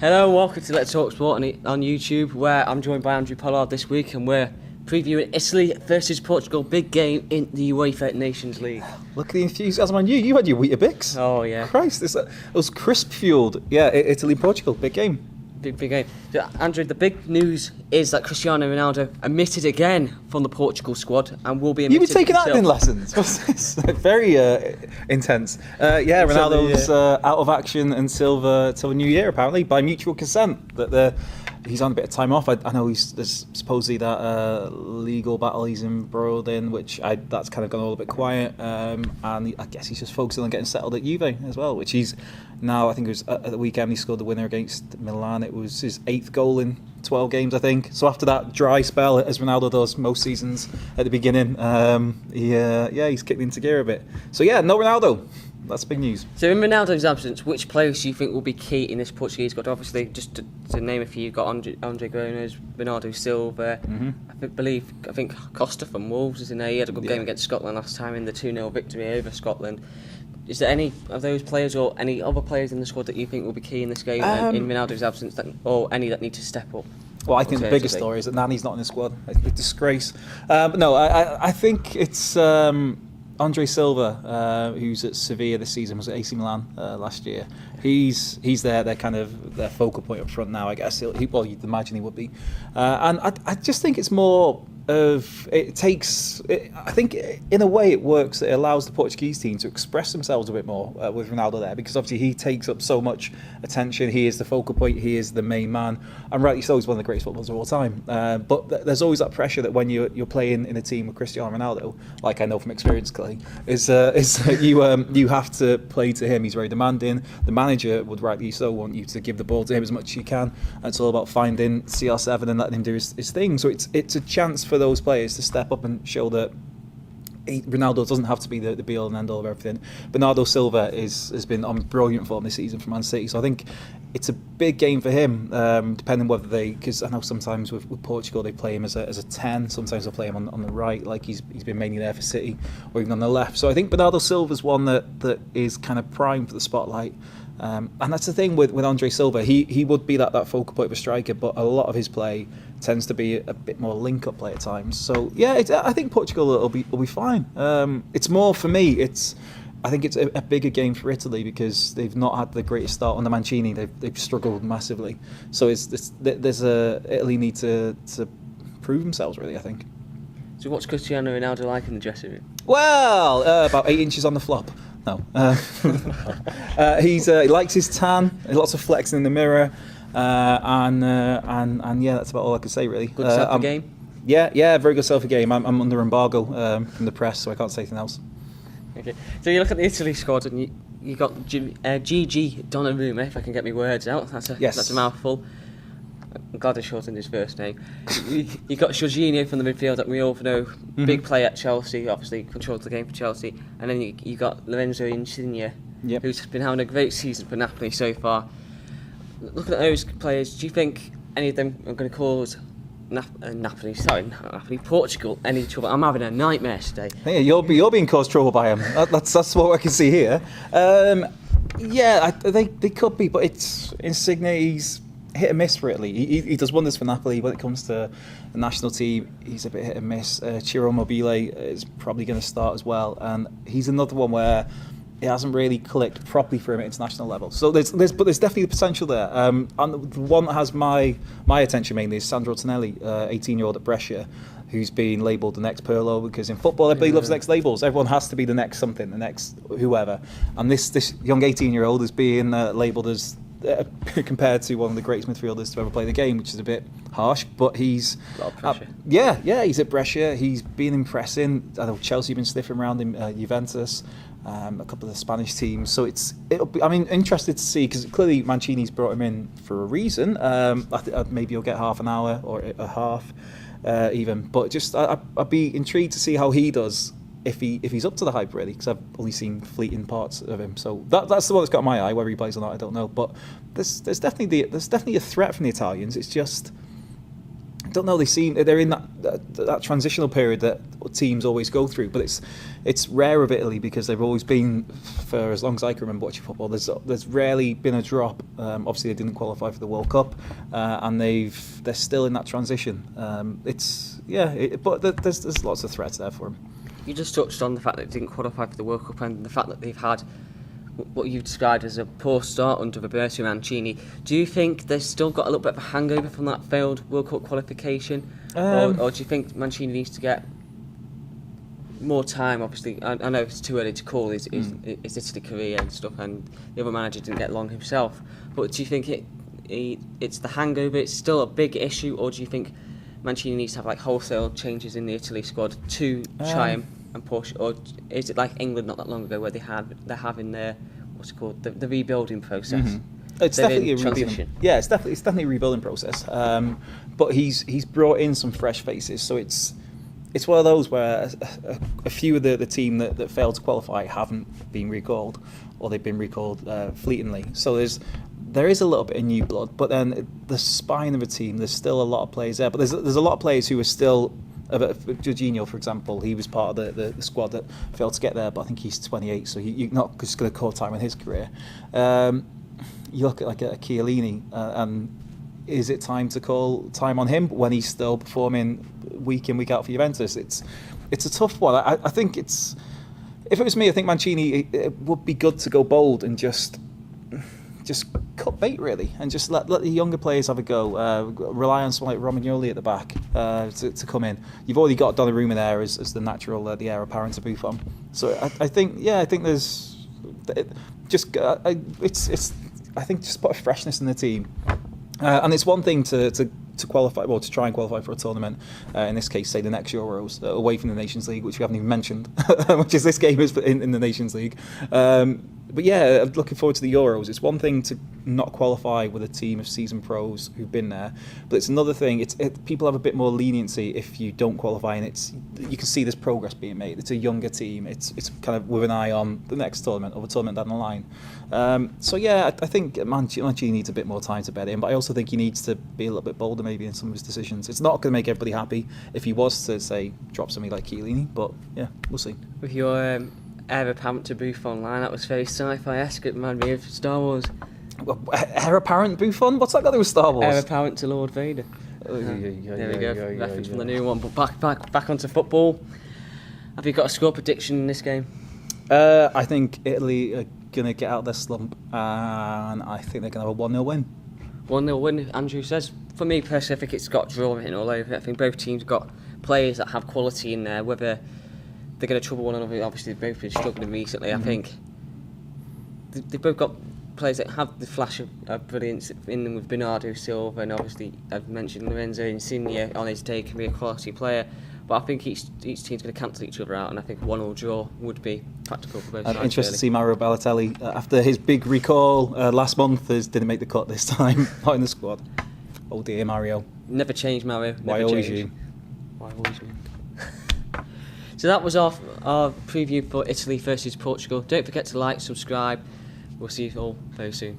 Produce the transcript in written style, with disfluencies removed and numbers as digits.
Hello and welcome to Let's Talk Sport on YouTube, where I'm joined by Andrew Pollard this week and we're previewing Italy versus Portugal, big game in the UEFA Nations League. Look at the enthusiasm on you. You had your Weetabix. Oh yeah. Christ, it was crisp fueled. Yeah, Italy and Portugal, big game. Big game. So, Andrew, the big news is that Cristiano Ronaldo omitted again from the Portugal squad and will be omitted. You've been taking himself. acting lessons. What's this? Very intense. Yeah, Ronaldo's out of action until the new year, apparently, by mutual consent. That he's on a bit of time off. I know there's supposedly that legal battle he's embroiled in, that's kind of gone a little bit quiet. And I guess he's just focusing on getting settled at Juve as well, which he's now, I think it was at the weekend, he scored the winner against Milan. It was his 8th goal in 12 games, I think. So after that dry spell, as Ronaldo does most seasons at the beginning, he's kicked into gear a bit. So yeah, no Ronaldo. That's big news. So in Ronaldo's absence, which players do you think will be key in this Portuguese squad? Obviously, just to name a few, you've got Andre Gomes, Bernardo Silva. I think Costa from Wolves is in there. He had a good game against Scotland last time in the 2-0 victory over Scotland. Is there any of those players or any other players in the squad that you think will be key in this game in Ronaldo's absence, or any that need to step up? Well, I think the biggest story is that Nani's not in the squad. It's a disgrace. But no, I think it's Andre Silva, who's at Sevilla this season, was at AC Milan last year. He's there. They're kind of their focal point up front now, I guess. Well, you'd imagine he would be. And I just think it's more of I think in a way it works. It allows the Portuguese team to express themselves a bit more with Ronaldo there, because obviously he takes up so much attention. He is the focal point. He is the main man, and rightly so. He's one of the greatest footballers of all time. But there's always that pressure that when you're playing in a team with Cristiano Ronaldo, like I know from experience, Clay, is you have to play to him. He's very demanding. The manager would rightly so want you to give the ball to him as much as you can. And it's all about finding CR7 and letting him do his thing. So it's a chance for those players to step up and show that Ronaldo doesn't have to be the be-all and end-all of everything. Bernardo Silva has been on brilliant form this season for Man City, so I think it's a big game for him, depending whether because I know sometimes with Portugal they play him as a 10, sometimes they'll play him on the right, like he's been mainly there for City, or even on the left. So I think Bernardo Silva's one that is kind of prime for the spotlight. And that's the thing with Andre Silva. He would be that focal point of a striker, but a lot of his play tends to be a bit more link-up play at times. So yeah, I think Portugal will be fine. It's more for me. I think it's a bigger game for Italy because they've not had the greatest start under Mancini. They've struggled massively. So Italy need to prove themselves, really, I think. So what's Cristiano Ronaldo like in the dressing room? Well, about 8 inches on the flop. No, he likes his tan. Lots of flexing in the mirror, and yeah, that's about all I can say really. Good selfie game. Yeah, very good selfie game. I'm under embargo from the press, so I can't say anything else. Okay, so you look at the Italy squad, and you got Gigi Donnarumma, if I can get my words out. That's a mouthful. I'm glad I shortened his first name. You got Jorginho from the midfield that we all know, big player at Chelsea, obviously controls the game for Chelsea. And then you got Lorenzo Insigne, who's been having a great season for Napoli so far. Looking at those players, do you think any of them are going to cause Portugal any trouble? I'm having a nightmare today. Yeah, you're being caused trouble by him. That's what I can see here. Yeah, they could be, but it's Insigne. He's hit and miss for Italy. He does wonders for Napoli. When it comes to the national team, he's a bit hit and miss. Ciro Immobile is probably going to start as well, and he's another one where it hasn't really clicked properly for him at international level. So there's definitely the potential there. And the one that has my attention mainly is Sandro Tonelli, 18-year-old at Brescia, who's been labelled the next Pirlo, because in football everybody loves the next labels. Everyone has to be the next something, the next whoever. And this young 18-year-old is being labelled as compared to one of the greatest midfielders to ever play the game, which is a bit harsh, but he's a lot of pressure. He's at Brescia. He's been impressing. I know Chelsea have been sniffing around him, Juventus, a couple of the Spanish teams. So I'm interested to see, because clearly Mancini's brought him in for a reason. Maybe he'll get half an hour or a half even, but just I'd be intrigued to see how he does. If he's up to the hype, really, because I've only seen fleeting parts of him. So that's the one that's got my eye. Whether he plays or not, I don't know. But there's definitely a threat from the Italians. It's just don't know. They're in that transitional period that teams always go through, but it's rare of Italy because they've always been, for as long as I can remember watching football, there's rarely been a drop. Obviously, they didn't qualify for the World Cup, and they're still in that transition. But there's lots of threats there for them. You just touched on the fact that they didn't qualify for the World Cup and the fact that they've had what you've described as a poor start under Roberto Mancini. Do you think they've still got a little bit of a hangover from that failed World Cup qualification? Or do you think Mancini needs to get more time? Obviously, I know it's too early to call his Italy career and stuff, and the other manager didn't get long himself. But do you think it's the hangover, it's still a big issue, or do you think Mancini needs to have like wholesale changes in the Italy squad to try and push, or is it like England not that long ago where they're having their the rebuilding process? Mm-hmm. It's definitely a rebuilding. Yeah, it's definitely a rebuilding process. But he's brought in some fresh faces, so it's one of those where a few of the team that failed to qualify haven't been recalled, or they've been recalled fleetingly. So there is a little bit of new blood, but then the spine of a team, there's still a lot of players there. But there's a lot of players who are still. Jorginho, for example, he was part of the squad that failed to get there, but I think he's 28, so you're not just going to call time in his career. You look at like a Chiellini, and is it time to call time on him when he's still performing week in, week out for Juventus? It's a tough one. I think if it was me, I think Mancini, it would be good to go bold and just cut bait really, and just let the younger players have a go. Rely on someone like Romagnoli at the back to come in. You've already got Donnarumma there as the natural, the heir apparent to Buffon. So I think there's just put a freshness in the team, and it's one thing to qualify, well, to try and qualify for a tournament, in this case, say the next Euros, away from the Nations League, which we haven't even mentioned, which is this game is in the Nations League. But yeah, looking forward to the Euros. It's one thing to not qualify with a team of seasoned pros who've been there, but it's another thing. People have a bit more leniency if you don't qualify, and you can see there's progress being made. It's a younger team. It's kind of with an eye on the next tournament or the tournament down the line. So yeah, I think Mancini needs a bit more time to bed in, but I also think he needs to be a little bit bolder maybe in some of his decisions. It's not going to make everybody happy if he was to say drop somebody like Chiellini, but yeah, we'll see. With your heir apparent to Buffon line, that was very sci-fi-esque. It reminded me of Star Wars. Heir apparent Buffon? What's that got to do with Star Wars? Heir apparent to Lord Vader. There we go. Reference from the new one. But back onto football. Have you got a score prediction in this game? I think Italy are going to get out of their slump, and I think they're going to have a 1-0 win. 1-0 win, Andrew says. For me personally, I think it's got draw written all over it. I think both teams got players that have quality in there, whether they're going to trouble one another. Obviously, they've both been struggling recently. I think they've both got players that have the flash of brilliance in them, with Bernardo Silva, and obviously I've mentioned Lorenzo Insigne on his day can be a quality player. But I think each team's going to cancel each other out, and I think 1-1 draw would be practical for both sides. Interested to see Mario Balotelli after his big recall last month. Didn't make the cut this time, not in the squad. Oh dear, Mario. Never change, Mario. Why always you? Why always you? So that was our preview for Italy versus Portugal. Don't forget to like, subscribe. We'll see you all very soon.